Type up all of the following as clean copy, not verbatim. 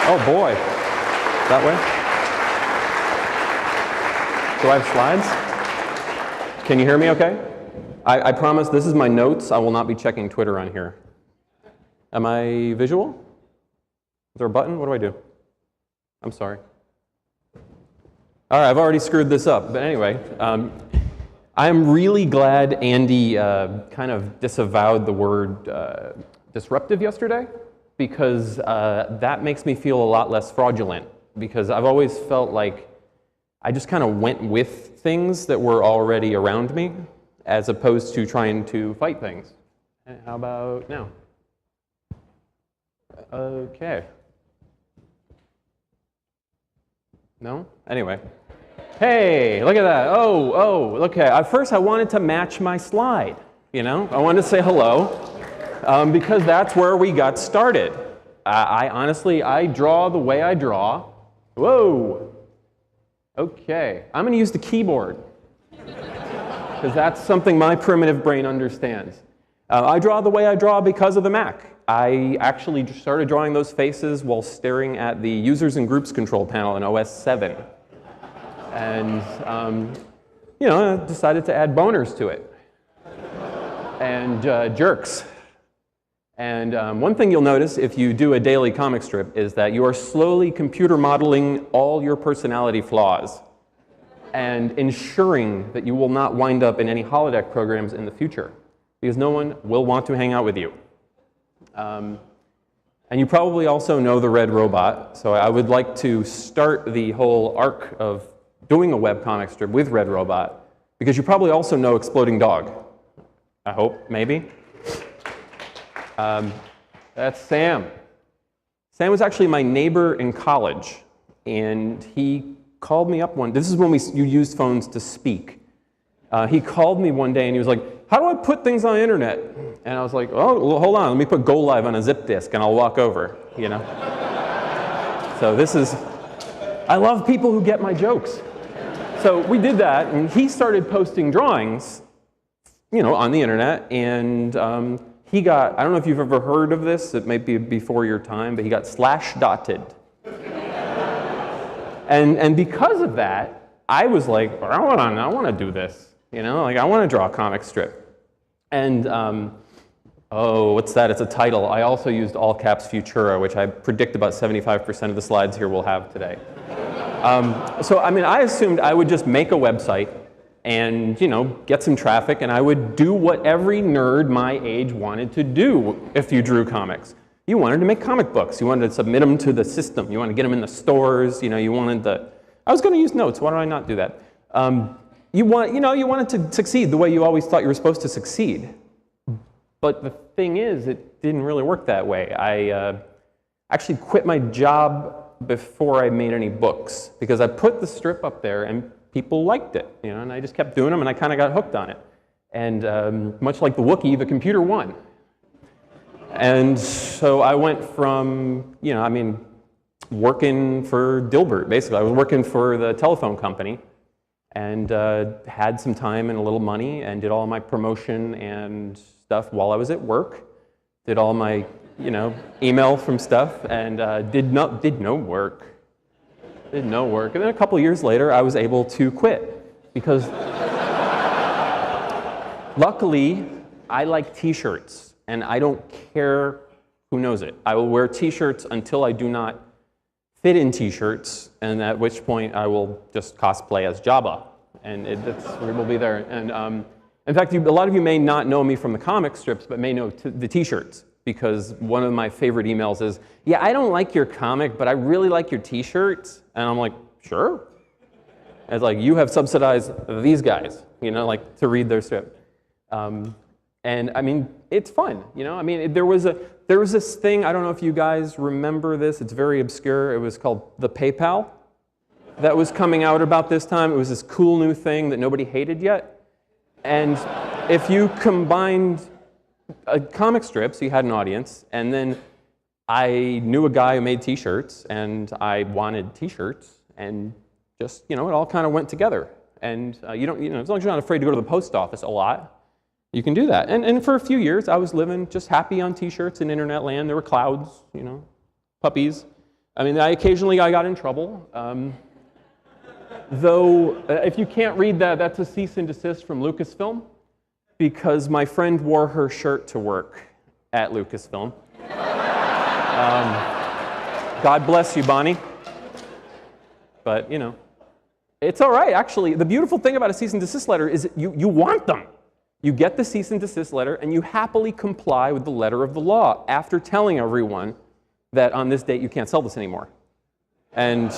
Oh boy, that way? Do I have slides? Can you hear me okay? I promise this is my notes. I will not be checking Twitter on here. Am I visual? Is there a button? What do I do? I'm sorry. All right, I've already screwed this up, but anyway. I'm really glad Andy kind of disavowed the word disruptive yesterday, because that makes me feel a lot less fraudulent, because I've always felt like I just kind of went with things that were already around me, as opposed to trying to fight things. How about now? Okay. No? Anyway. Hey, look at that. Oh, okay. At first I wanted to match my slide, you know? I wanted to say hello. Because that's where we got started. I honestly draw the way I draw. Whoa. Okay, I'm going to use the keyboard, because that's something my primitive brain understands. I draw the way I draw because of the Mac. I actually started drawing those faces while staring at the Users and Groups control panel in OS 7. And, you know, I decided to add boners to it. And jerks. And one thing you'll notice if you do a daily comic strip is that you are slowly computer modeling all your personality flaws and ensuring that you will not wind up in any holodeck programs in the future, because no one will want to hang out with you. And you probably also know the Red Robot, so I would like to start the whole arc of doing a web comic strip with Red Robot, because you probably also know Exploding Dog. I hope, maybe. That's Sam. Sam was actually my neighbor in college, and he called me up this is when you used phones to speak. He called me one day and he was like, how do I put things on the internet? And I was like, oh, well, hold on, let me put Go Live on a zip disk and I'll walk over, you know? So I love people who get my jokes. So we did that, and he started posting drawings, you know, on the internet, and he got, I don't know if you've ever heard of this, it might be before your time, but he got slash-dotted. And because of that, I was like, I want to do this, you know, like I want to draw a comic strip. And, oh, what's that? It's a title. I also used all caps Futura, which I predict about 75% of the slides here will have today. So, I mean, I assumed I would just make a website and, you know, get some traffic, and I would do what every nerd my age wanted to do if you drew comics. You wanted to make comic books. You wanted to submit them to the system. You wanted to get them in the stores. You know, you wanted the... I was going to use notes. Why did I not do that? You wanted to succeed the way you always thought you were supposed to succeed. But the thing is, it didn't really work that way. I actually quit my job before I made any books, because I put the strip up there and people liked it, you know, and I just kept doing them, and I kind of got hooked on it. And much like the Wookiee, the computer won. And so I went from, you know, I mean, working for Dilbert, basically. I was working for the telephone company, and had some time and a little money, and did all my promotion and stuff while I was at work. Did all my, you know, email from stuff, and did no work. Did no work. And then a couple years later, I was able to quit, because luckily, I like t-shirts, and I don't care who knows it. I will wear t-shirts until I do not fit in t-shirts, and at which point I will just cosplay as Jabba, and it will be there. And in fact, a lot of you may not know me from the comic strips, but may know the t-shirts, because one of my favorite emails is, yeah, I don't like your comic, but I really like your t-shirts. And I'm like, sure. And it's like, you have subsidized these guys, you know, like to read their strip. And I mean, it's fun, you know. I mean, there was this thing, I don't know if you guys remember this, it's very obscure, it was called the PayPal, that was coming out about this time. It was this cool new thing that nobody hated yet. And if you combined comic strips, you had an audience, and then I knew a guy who made t-shirts, and I wanted t-shirts, and just, it all kind of went together. And you don't, as long as you're not afraid to go to the post office a lot, you can do that. And for a few years, I was living just happy on T-shirts in internet land. There were clouds, puppies. I mean, occasionally I got in trouble. Though, if you can't read that, that's a cease and desist from Lucasfilm, because my friend wore her shirt to work at Lucasfilm. God bless you, Bonnie. But, it's all right, actually. The beautiful thing about a cease and desist letter is you want them. You get the cease and desist letter, and you happily comply with the letter of the law after telling everyone that on this date you can't sell this anymore. And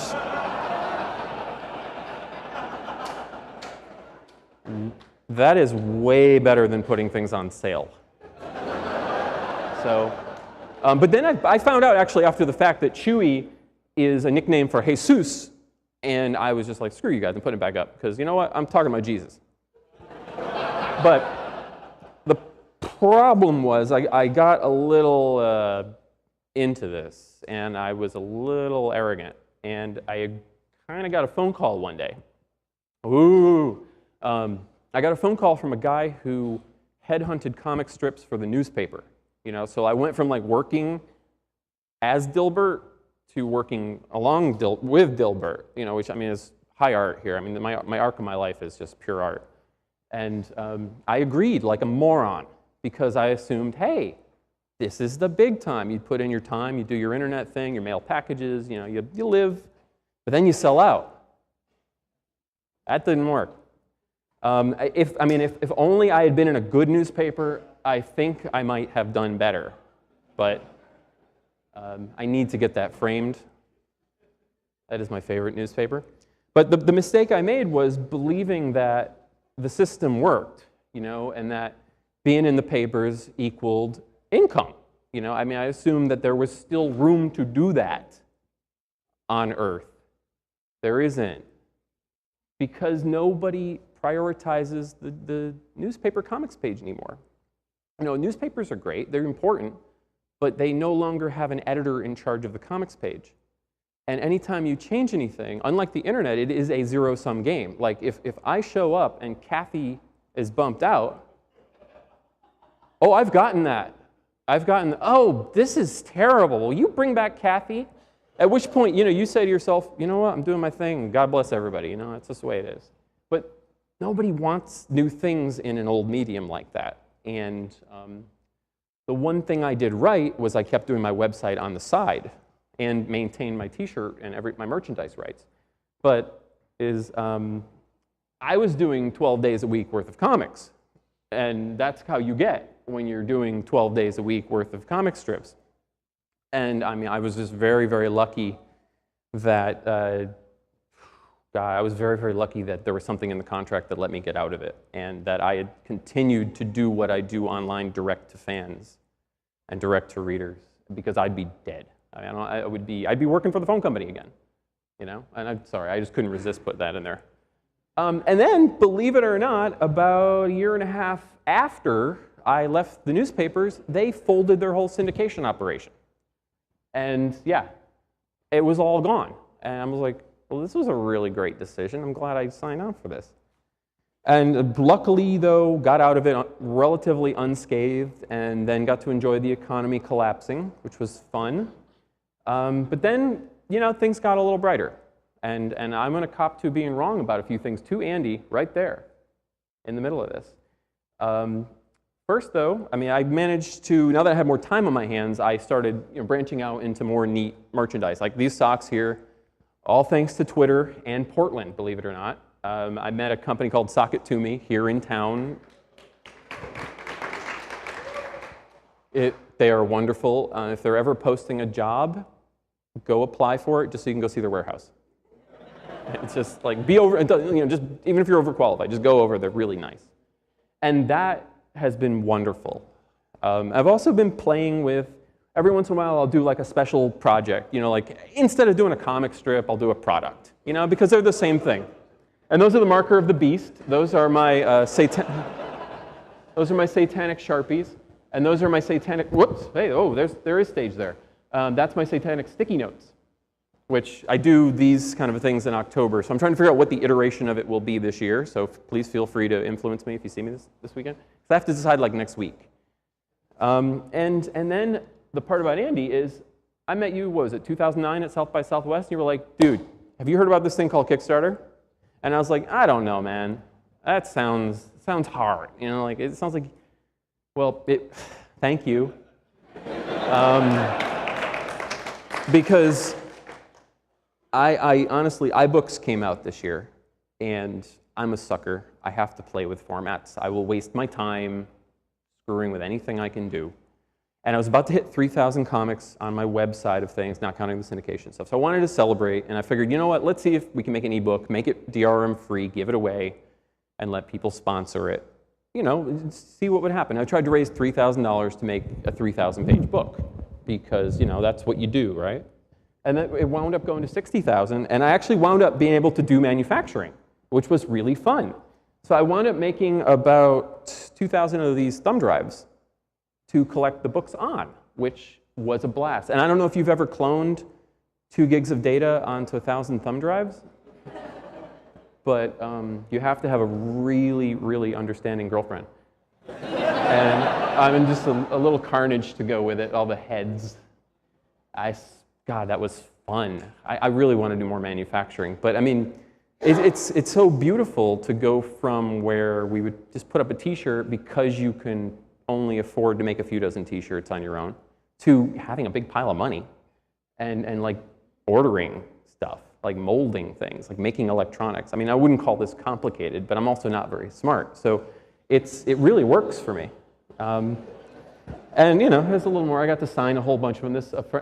that is way better than putting things on sale. So, but then I found out actually after the fact that Chewy is a nickname for Jesus, and I was just like, screw you guys, I'm putting it back up, because you know what, I'm talking about Jesus. But the problem was I got a little into this, and I was a little arrogant, and I kind of got a phone call one day. I got a phone call from a guy who headhunted comic strips for the newspaper. So I went from like working as Dilbert to working with Dilbert, which I mean is high art here. I mean my arc of my life is just pure art. And I agreed like a moron because I assumed, hey, this is the big time. You put in your time, you do your internet thing, you mail packages, you live, but then you sell out. That didn't work. If only I had been in a good newspaper, I think I might have done better. But I need to get that framed. That is my favorite newspaper. But the mistake I made was believing that the system worked, and that being in the papers equaled income. I assumed that there was still room to do that on Earth. There isn't. Because nobody prioritizes the newspaper comics page anymore. Newspapers are great, they're important, but they no longer have an editor in charge of the comics page. And anytime you change anything, unlike the internet, it is a zero-sum game. Like if I show up and Kathy is bumped out, oh, I've gotten that. Oh, this is terrible. Will you bring back Kathy? At which point, you say to yourself, you know what, I'm doing my thing. God bless everybody. That's just the way it is. But nobody wants new things in an old medium like that. And the one thing I did right was I kept doing my website on the side and maintained my T-shirt and my merchandise rights. But I was doing 12 days a week worth of comics. And that's how you get when you're doing 12 days a week worth of comic strips. And I was just very, very lucky that, I was very, very lucky that there was something in the contract that let me get out of it, and that I had continued to do what I do online direct to fans and direct to readers, because I'd be dead. I'd be working for the phone company again, And I'm sorry, I just couldn't resist putting that in there. And then, believe it or not, about a year and a half after I left the newspapers, they folded their whole syndication operation. And yeah, it was all gone. And I was like, well, this was a really great decision. I'm glad I signed on for this. And luckily, though, got out of it relatively unscathed, and then got to enjoy the economy collapsing, which was fun. But then, things got a little brighter. And I'm going to cop to being wrong about a few things to Andy right there in the middle of this. First, though, I managed to, now that I had more time on my hands, I started branching out into more neat merchandise, like these socks here, all thanks to Twitter and Portland, believe it or not. I met a company called Sock It To Me here in town. They are wonderful. If they're ever posting a job, go apply for it just so you can go see their warehouse. It's just like, just even if you're overqualified, just go over. They're really nice. And that has been wonderful. I've also been playing with, every once in a while I'll do like a special project, like instead of doing a comic strip, I'll do a product, because they're the same thing. And those are the marker of the beast. Those are my satanic Sharpies. And those are my satanic, whoops, hey, oh, there is stage there. That's my satanic sticky notes. which I do these kind of things in October. So I'm trying to figure out what the iteration of it will be this year. So please feel free to influence me if you see me this weekend. So I have to decide like next week. And then the part about Andy is I met you, what was it, 2009 at South by Southwest? And you were like, dude, have you heard about this thing called Kickstarter? And I was like, I don't know, man. That sounds hard. You know, like it sounds like, well, thank you. Because I honestly, iBooks came out this year, and I'm a sucker. I have to play with formats. I will waste my time screwing with anything I can do. And I was about to hit 3,000 comics on my website of things, not counting the syndication stuff. So I wanted to celebrate, and I figured, you know what, let's see if we can make an ebook, make it DRM free, give it away, and let people sponsor it. You know, see what would happen. I tried to raise $3,000 to make a 3,000-page book, because, you know, that's what you do, right? And then it wound up going to 60,000, and I actually wound up being able to do manufacturing, which was really fun. So I wound up making about 2,000 of these thumb drives to collect the books on, which was a blast. And I don't know if you've ever cloned 2 gigs of data onto 1,000 thumb drives, but you have to have a really, really understanding girlfriend. And I mean, just a little carnage to go with it, all the heads. God, that was fun. I really want to do more manufacturing, but I mean, it's so beautiful to go from where we would just put up a t-shirt because you can only afford to make a few dozen t-shirts on your own, to having a big pile of money and like ordering stuff, like molding things, like making electronics. I mean, I wouldn't call this complicated, but I'm also not very smart. So it really works for me. And you know, there's a little more. I got to sign a whole bunch of them.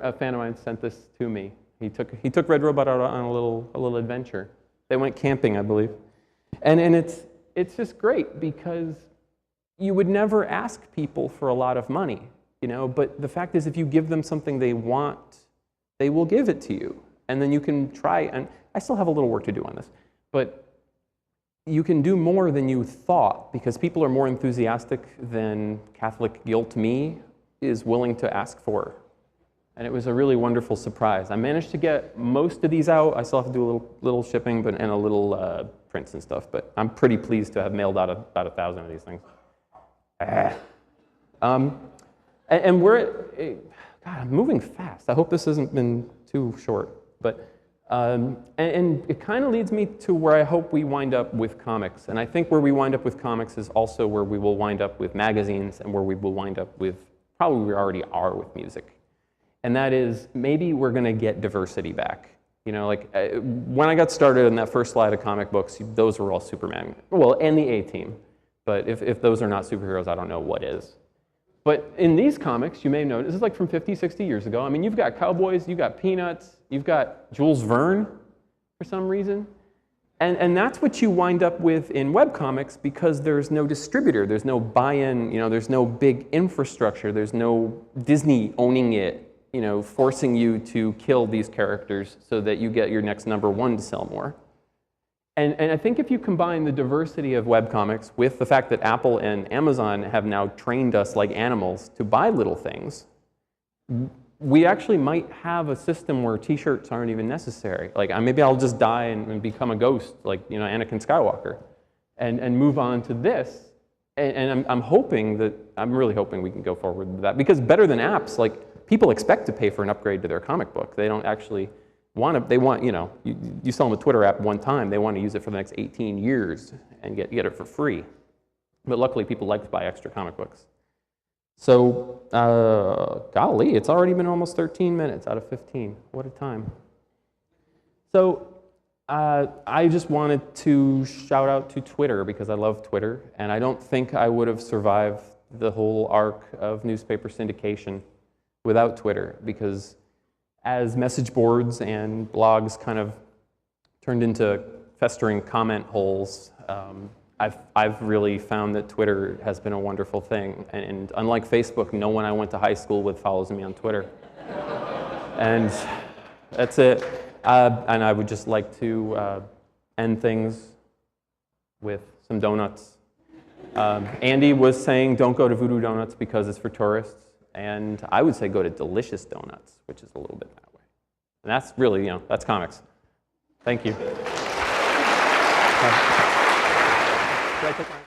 A fan of mine sent this to me. He took Red Robot out on a little adventure. They went camping, I believe. And it's just great because you would never ask people for a lot of money, you know, but the fact is if you give them something they want, they will give it to you. And then you can try, and I still have a little work to do on this, but you can do more than you thought because people are more enthusiastic than Catholic guilt me is willing to ask for. And it was a really wonderful surprise. I managed to get most of these out. I still have to do a little shipping and a little prints and stuff, but I'm pretty pleased to have mailed out about 1,000 of these things. And we're at, God, I'm moving fast. I hope this hasn't been too short, but and it kind of leads me to where I hope we wind up with comics. And I think where we wind up with comics is also where we will wind up with magazines and where we will wind up with, probably we already are with music. And that is, maybe we're going to get diversity back. You know, like when I got started in that first slide of comic books, those were all Superman, well, and the A-Team. But if those are not superheroes, I don't know what is. But in these comics, you may notice, this is like from 50, 60 years ago. I mean, you've got cowboys, you've got Peanuts, you've got Jules Verne for some reason. And that's what you wind up with in webcomics because there's no distributor, there's no buy-in, you know, there's no big infrastructure, there's no Disney owning it, you know, forcing you to kill these characters so that you get your next #1 to sell more. And I think if you combine the diversity of webcomics with the fact that Apple and Amazon have now trained us like animals to buy little things, we actually might have a system where t-shirts aren't even necessary. Like maybe I'll just die and become a ghost, like, you know, Anakin Skywalker, and move on to this. And I'm really hoping we can go forward with that. Because better than apps, like people expect to pay for an upgrade to their comic book. They don't actually they want, you know, you sell them a Twitter app one time, they want to use it for the next 18 years and get it for free. But luckily, people like to buy extra comic books. So, golly, it's already been almost 13 minutes out of 15. What a time. So, I just wanted to shout out to Twitter because I love Twitter, and I don't think I would have survived the whole arc of newspaper syndication without Twitter, because as message boards and blogs kind of turned into festering comment holes, I've really found that Twitter has been a wonderful thing. And unlike Facebook, no one I went to high school with follows me on Twitter. And that's it. And I would just like to end things with some donuts. Andy was saying don't go to Voodoo Donuts because it's for tourists. And I would say go to Delicious Donuts, which is a little bit that way. And that's really, you know, that's comics. Thank you. Should I take my